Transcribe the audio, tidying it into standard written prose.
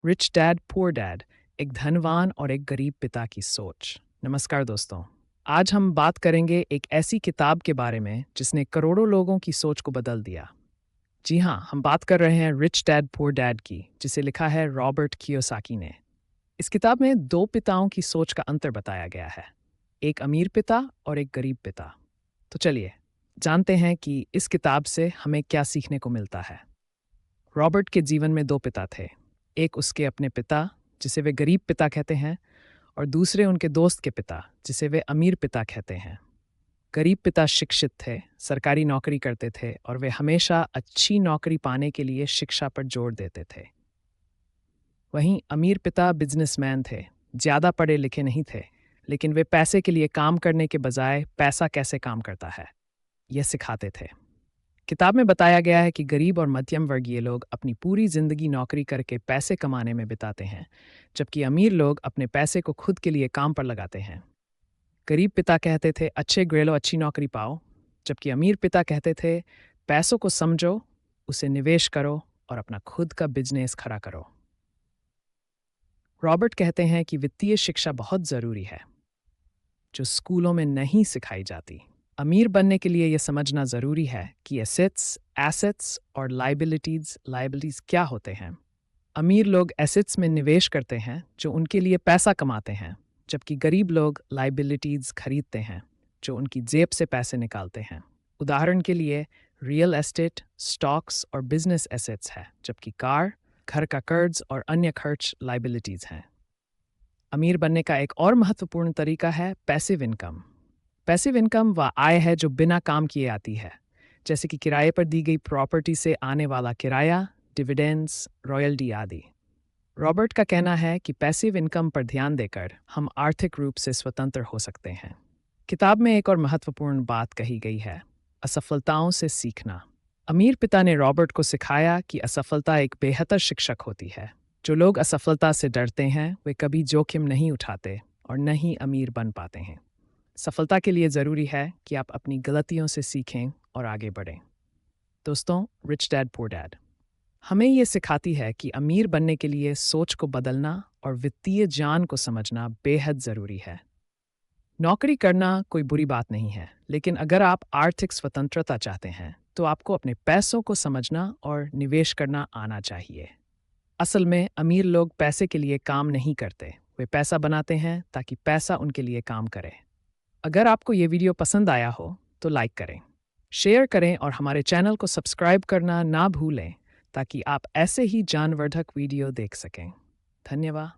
Rich dad poor dad, एक धनवान और एक गरीब पिता की सोच। नमस्कार दोस्तों। आज हम बात करेंगे एक ऐसी किताब के बारे में जिसने करोड़ों लोगों की सोच को बदल दिया। जी हाँ, हम बात कर रहे हैं रिच डैड पुअर डैड की, जिसे लिखा है रॉबर्ट कियोसाकी ने। इस किताब में दो पिताओं की सोच का अंतर बताया गया है, एक अमीर पिता और एक गरीब पिता। तो चलिए जानते हैं कि इस किताब से हमें क्या सीखने को मिलता है। रॉबर्ट के जीवन में दो पिता थे। एक उसके अपने पिता, जिसे वे गरीब पिता कहते हैं, और दूसरे उनके दोस्त के पिता, जिसे वे अमीर पिता कहते हैं। गरीब पिता शिक्षित थे, सरकारी नौकरी करते थे और वे हमेशा अच्छी नौकरी पाने के लिए शिक्षा पर जोर देते थे। वहीं अमीर पिता बिजनेसमैन थे, ज़्यादा पढ़े लिखे नहीं थे, लेकिन वे पैसे के लिए काम करने के बजाय पैसा कैसे काम करता है, यह सिखाते थे। किताब में बताया गया है कि गरीब और मध्यम वर्गीय लोग अपनी पूरी जिंदगी नौकरी करके पैसे कमाने में बिताते हैं, जबकि अमीर लोग अपने पैसे को खुद के लिए काम पर लगाते हैं। गरीब पिता कहते थे अच्छे ग्रेलो अच्छी नौकरी पाओ, जबकि अमीर पिता कहते थे पैसों को समझो, उसे निवेश करो और अपना खुद का बिजनेस खड़ा करो। रॉबर्ट कहते हैं कि वित्तीय शिक्षा बहुत ज़रूरी है, जो स्कूलों में नहीं सिखाई जाती। अमीर बनने के लिए यह समझना ज़रूरी है कि एसेट्स एसेट्स और लाइबिलिटीज़ क्या होते हैं। अमीर लोग एसेट्स में निवेश करते हैं जो उनके लिए पैसा कमाते हैं, जबकि गरीब लोग लाइबिलिटीज़ खरीदते हैं जो उनकी जेब से पैसे निकालते हैं। उदाहरण के लिए रियल एस्टेट, स्टॉक्स और बिजनेस एसेट्स है, जबकि कार, घर का कर्ज और अन्य खर्च लाइबिलिटीज़ हैं। अमीर बनने का एक और महत्वपूर्ण तरीका है पैसिव इनकम। पैसिव इनकम वह आय है जो बिना काम किए आती है, जैसे कि किराए पर दी गई प्रॉपर्टी से आने वाला किराया, डिविडेंड्स, रॉयल्टी आदि। रॉबर्ट का कहना है कि पैसिव इनकम पर ध्यान देकर हम आर्थिक रूप से स्वतंत्र हो सकते हैं। किताब में एक और महत्वपूर्ण बात कही गई है, असफलताओं से सीखना। अमीर पिता ने रॉबर्ट को सिखाया कि असफलता एक बेहतर शिक्षक होती है। जो लोग असफलता से डरते हैं वे कभी जोखिम नहीं उठाते और न ही अमीर बन पाते हैं। सफलता के लिए ज़रूरी है कि आप अपनी गलतियों से सीखें और आगे बढ़ें। दोस्तों, रिच डैड पुअर डैड हमें ये सिखाती है कि अमीर बनने के लिए सोच को बदलना और वित्तीय ज्ञान को समझना बेहद ज़रूरी है। नौकरी करना कोई बुरी बात नहीं है, लेकिन अगर आप आर्थिक स्वतंत्रता चाहते हैं तो आपको अपने पैसों को समझना और निवेश करना आना चाहिए। असल में अमीर लोग पैसे के लिए काम नहीं करते, वे पैसा बनाते हैं ताकि पैसा उनके लिए काम करे। अगर आपको ये वीडियो पसंद आया हो तो लाइक करें, शेयर करें और हमारे चैनल को सब्सक्राइब करना ना भूलें ताकि आप ऐसे ही ज्ञानवर्धक वीडियो देख सकें। धन्यवाद।